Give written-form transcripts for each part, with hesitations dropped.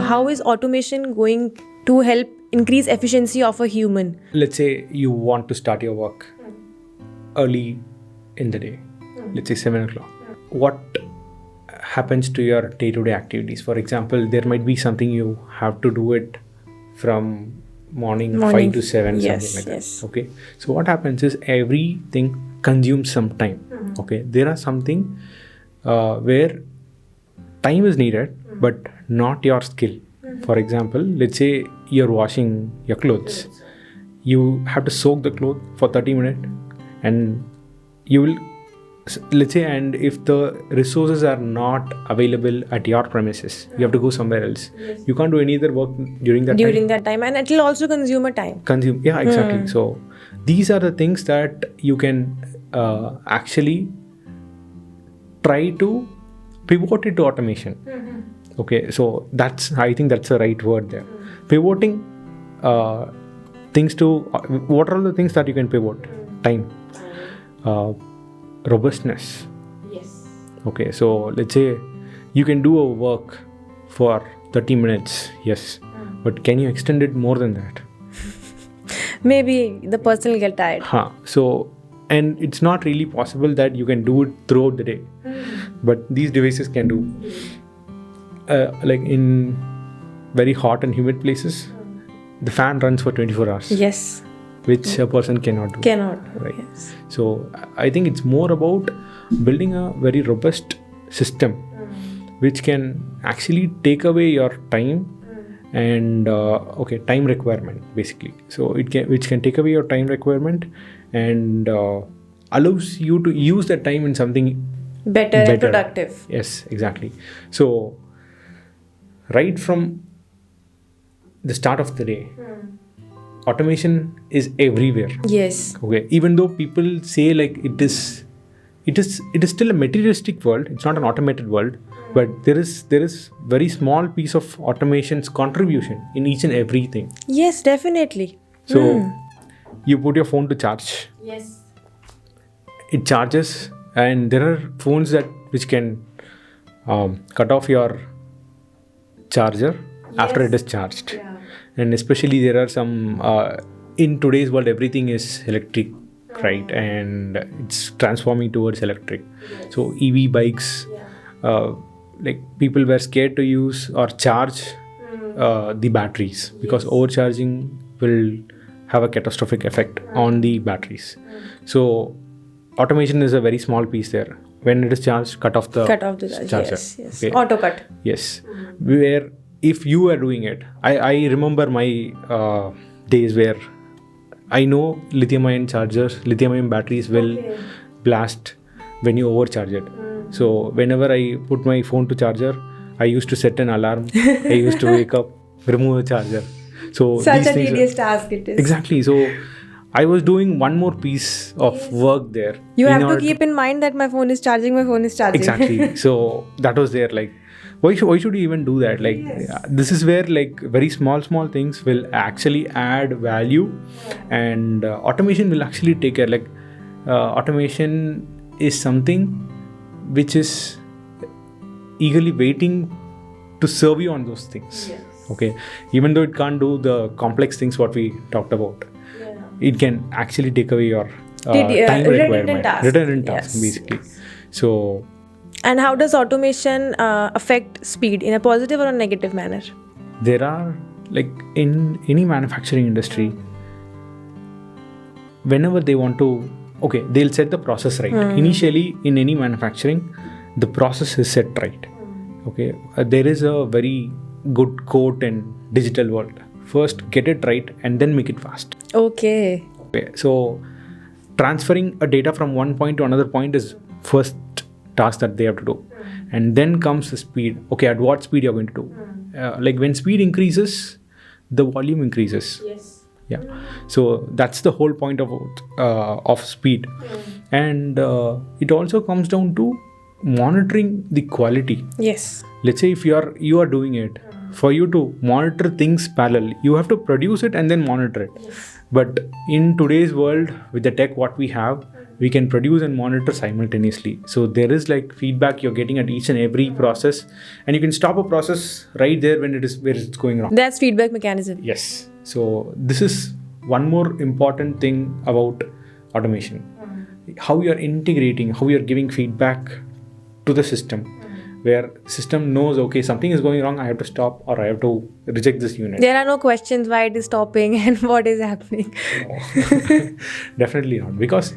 how is automation going to help increase efficiency of a human? Let's say you want to start your work early in the day, let's say 7 o'clock. What happens to your day-to-day activities? For example, there might be something you have to do it from morning 5 to 7, Yes, something like yes. that. Okay. So what happens is everything consumes some time. Okay. There are something where time is needed, but not your skill. For example, let's say you're washing your clothes. You have to soak the clothes for 30 minutes and you will, let's say, and if the resources are not available at your premises, you have to go somewhere else. You can't do any other work during that time. And it will also consume a time. Yeah, exactly. So these are the things that you can actually try to pivot it to automation. Okay, so I think that's the right word there. Pivoting things to what are the things that you can pivot? Time, robustness. Yes. Okay, so let's say you can do a work for 30 minutes, yes, but can you extend it more than that? Maybe the person will get tired. So, and it's not really possible that you can do it throughout the day, but these devices can do. Like in very hot and humid places, the fan runs for 24 hours. Yes. Which a person cannot do. Right. Yes. So I think it's more about building a very robust system which can actually take away your time and time requirement basically. So which can take away your time requirement and allows you to use that time in something better and productive. Yes, exactly. So right from the start of the day, automation is everywhere. Yes. Okay. Even though people say like it is still a materialistic world. It's not an automated world, but there is very small piece of automation's contribution in each and everything. Yes, definitely. So you put your phone to charge. Yes. It charges, and there are phones which can cut off your charger after it is charged. Yeah. And especially there are some in today's world everything is electric, right? And it's transforming towards electric. So EV bikes, like people were scared to use or charge the batteries because overcharging will have a catastrophic effect on the batteries. So automation is a very small piece there. When it is charged, cut off the charger. Yes. Okay. Auto cut. Yes. Where if you are doing it, I remember my days where I know lithium-ion batteries will blast when you overcharge it. So whenever I put my phone to charger, I used to set an alarm. I used to wake up, remove the charger. So such a tedious task it is. Exactly. So I was doing one more piece of work there. You have to keep in mind that my phone is charging. Exactly. So that was there. Like, why should you even do that? Like, this is where like very small things will actually add value, and automation will actually take care. Like, automation is something which is eagerly waiting to serve you on those things. Yes. Okay, even though it can't do the complex things what we talked about, it can actually take away your time requirement, redundant tasks basically. So. And how does automation affect speed in a positive or a negative manner? There are, like in any manufacturing industry, whenever they want to, they'll set the process right. Initially, in any manufacturing, the process is set right. Okay, there is a very good quote in digital world. First, get it right and then make it fast. Okay. So, transferring a data from one point to another point is first task that they have to do, and then comes the speed. At what speed you're going to do? Like when speed increases, the volume increases. Yes. Yeah. So that's the whole point of speed, and it also comes down to monitoring the quality. Yes. Let's say if you are doing it, for you to monitor things parallel, you have to produce it and then monitor it. Yes. But in today's world, with the tech what we have, we can produce and monitor simultaneously. So there is like feedback you're getting at each and every process, and you can stop a process right there when where it's going wrong. That's feedback mechanism. Yes. So this is one more important thing about automation. How you're integrating, how you're giving feedback to the system, where system knows, okay, something is going wrong, I have to stop or I have to reject this unit. There are no questions why it is stopping and what is happening. No. Definitely not, because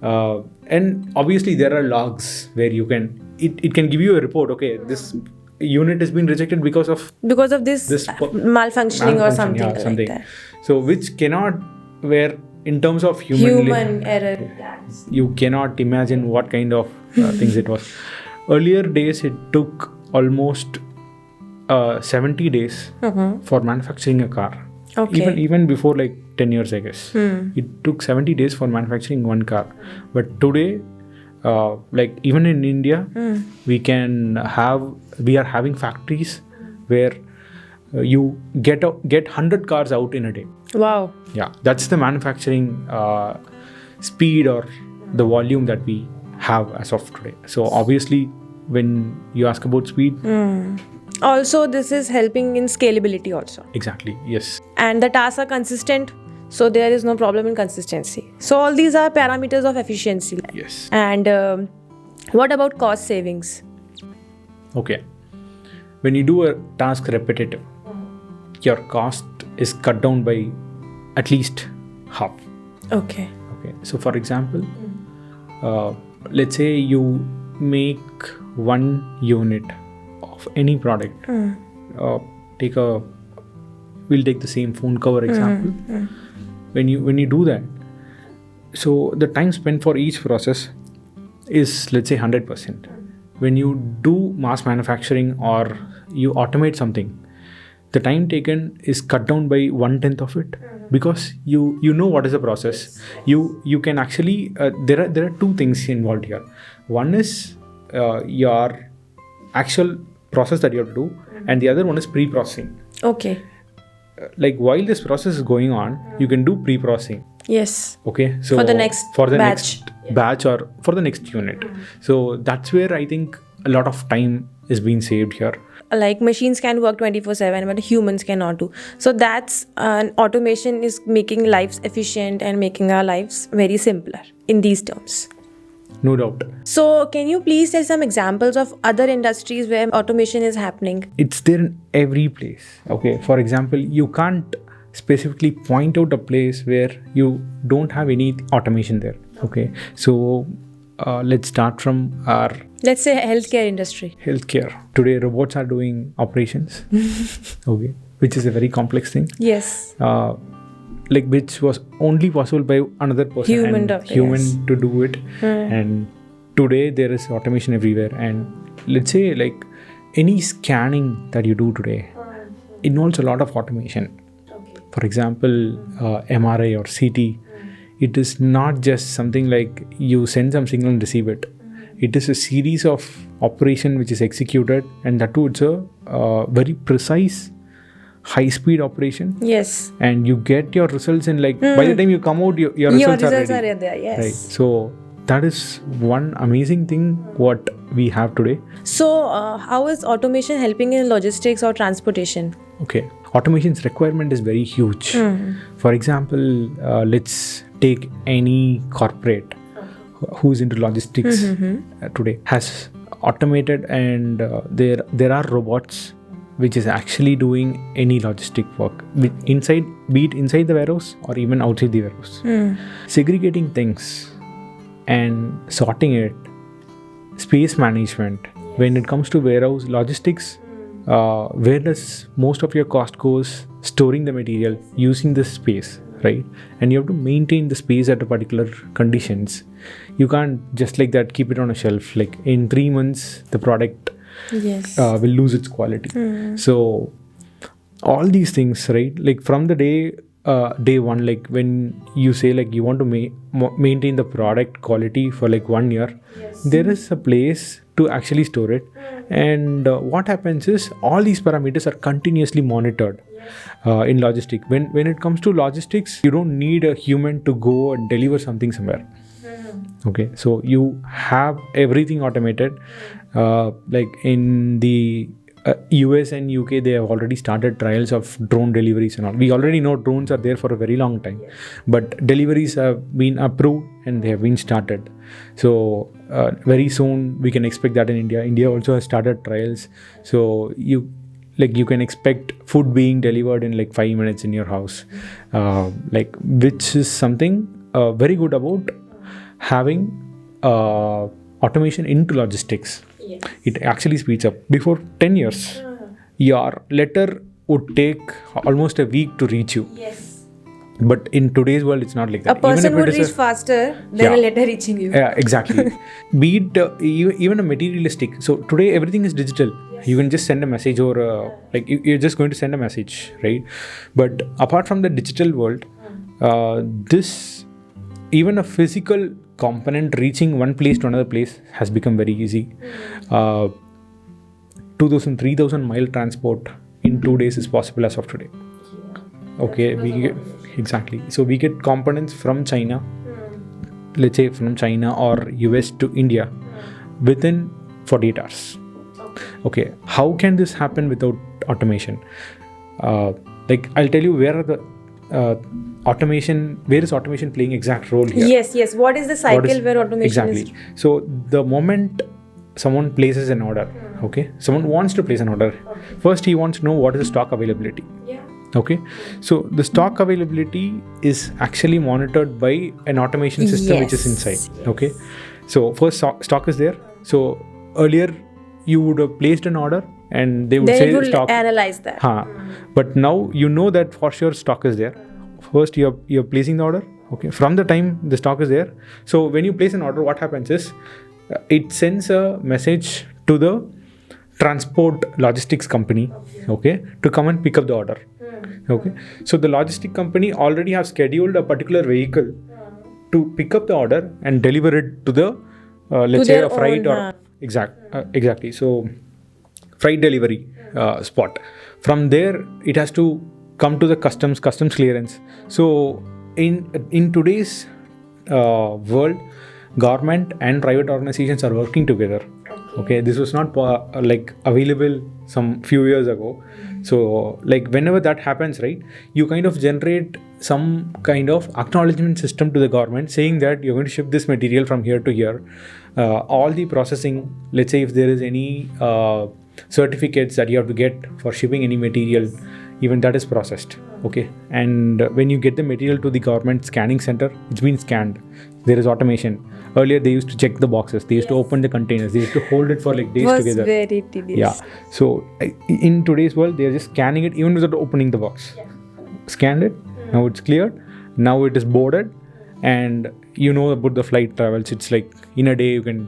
and obviously there are logs where you can it can give you a report, okay, this unit has been rejected because of this malfunctioning or something, like that. So which cannot, where in terms of human error, you cannot imagine what kind of things it was. Earlier days, it took almost 70 days for manufacturing a car. Okay. Even before like 10 years, I guess. It took 70 days for manufacturing one car. But today, like even in India, we are having factories where you get 100 cars out in a day. Wow. Yeah, that's the manufacturing speed or the volume that we have as of today. So obviously, when you ask about speed, also this is helping in scalability also. Exactly, yes. And the tasks are consistent, so there is no problem in consistency. So all these are parameters of efficiency. Yes. And what about cost savings? Okay, when you do a task repetitive, your cost is cut down by at least half. Okay. So for example, let's say you make one unit of any product. We'll take the same phone cover example. When you do that, so the time spent for each process is, let's say, 100%. When you do mass manufacturing or you automate something, the time taken is cut down by 1/10 of it, because you know what is the process. You can actually there are two things involved here. One is your actual process that you have to do, and the other one is pre-processing. Okay. Like while this process is going on, you can do pre-processing. Yes. Okay. So for the next batch or for the next unit. So that's where I think a lot of time is being saved here. Like machines can work 24/7, but humans cannot do. So that's automation is making lives efficient and making our lives very simpler in these terms. No doubt. So can you please tell some examples of other industries where automation is happening? It's there in every place. Okay. For example, you can't specifically point out a place where you don't have any automation there. Okay. So let's start from our... Let's say healthcare industry. Healthcare. Today, robots are doing operations. Okay. Which is a very complex thing. Yes. Like which was only possible by another person. Human to do it. And today there is automation everywhere. And let's say like any scanning that you do today involves a lot of automation. Okay. For example, MRI or CT. It is not just something like you send some signal and receive it. It is a series of operation which is executed, and that too it's a very precise, high-speed operation. Yes. And you get your results in like by the time you come out, your results are ready. There. Yes. Right. So that is one amazing thing what we have today. So how is automation helping in logistics or transportation? Okay. Automation's requirement is very huge. For example, let's take any corporate who's into logistics today has automated, and there are robots which is actually doing any logistic work be it inside the warehouse or even outside the warehouse. Segregating things and sorting it, space management. When it comes to warehouse logistics, where does most of your cost goes? Storing the material, using the space, right? And you have to maintain the space at a particular conditions. You can't just like that keep it on a shelf. Like in 3 months, the product will lose its quality. So all these things, right? Like from the day one, like when you say like you want to maintain the product quality for like 1 year, there is a place to actually store it. And what happens is all these parameters are continuously monitored in logistics. When it comes to logistics, you don't need a human to go and deliver something somewhere. Okay, so you have everything automated. Like in the US and UK, they have already started trials of drone deliveries and all. We already know drones are there for a very long time, but deliveries have been approved and they have been started. So very soon we can expect that in India. India also has started trials. So you can expect food being delivered in like 5 minutes in your house, which is something very good about having automation into logistics. Yes. It actually speeds up. Before 10 years, your letter would take almost a week to reach you. Yes. But in today's world, it's not like that. A person Even if would it is reach faster than a letter reaching you. Yeah, exactly. Be it even a materialistic. So today everything is digital. Yes. You can just send a message or you're just going to send a message, right? But apart from the digital world, this even a physical component reaching one place to another place has become very easy. 2,000, 3,000 mile transport in 2 days is possible as of today. Okay, exactly. So we get components from China, let's say from China or US to India within 48 hours. Okay, how can this happen without automation? I'll tell you where are the where is automation playing exact role here? Yes. What is the cycle where automation is? Exactly. So the moment someone places an order, okay, someone wants to place an order. Okay. First, he wants to know what is the stock availability. Yeah. Okay, so the stock availability is actually monitored by an automation system which is inside. Yes. Okay, so first stock is there. So earlier you would have placed an order and they would say it will stock. Analyze that. But now you know that for sure stock is there. First you're placing the order. Okay, from the time the stock is there. So when you place an order, what happens is it sends a message to the transport logistics company, okay, to come and pick up the order. Okay, so the logistic company already have scheduled a particular vehicle to pick up the order and deliver it to the let's say a freight or exactly. So freight delivery spot. From there, it has to come to the customs clearance. So in today's world, government and private organizations are working together. Okay, this was not available some few years ago. So whenever that happens, right, you kind of generate some kind of acknowledgement system to the government saying that you're going to ship this material from here to here. All the processing, let's say if there is any certificates that you have to get for shipping any material, even that is processed. Okay, and when you get the material to the government scanning center, it's been scanned. There is automation. Earlier they used to check the boxes, they used to open the containers, they used to hold it for days together. It was very tedious. Yeah, so in today's world they are just scanning it even without opening the box. Scanned it, now it's cleared, now it is boarded, and about the flight travels. It's in a day you can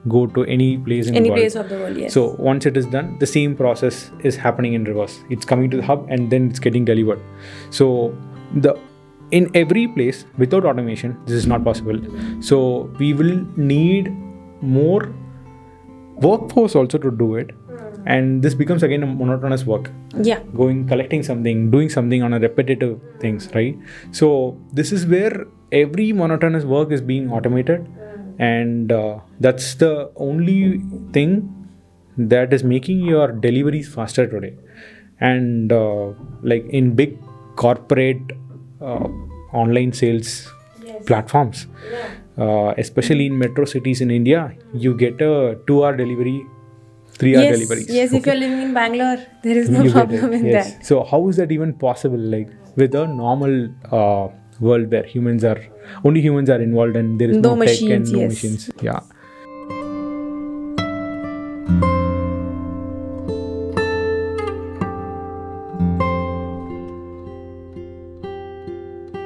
go to any place in the world. Any place of the world, yes. So once it is done, the same process is happening in reverse. It's coming to the hub and then it's getting delivered. So in every place, without automation, this is not possible. So we will need more workforce also to do it. And this becomes again a monotonous work. Yeah. Collecting something, doing something on a repetitive things, right? So this is where every monotonous work is being automated. And that's the only thing that is making your deliveries faster today. And in big corporate online sales platforms, especially in metro cities in India, you get a 2-hour delivery, 3-hour deliveries. Yes, if you're living in Bangalore, there is no problem in that. So how is that even possible? With a normal world where only humans are involved and there is no tech and no machines. Yeah.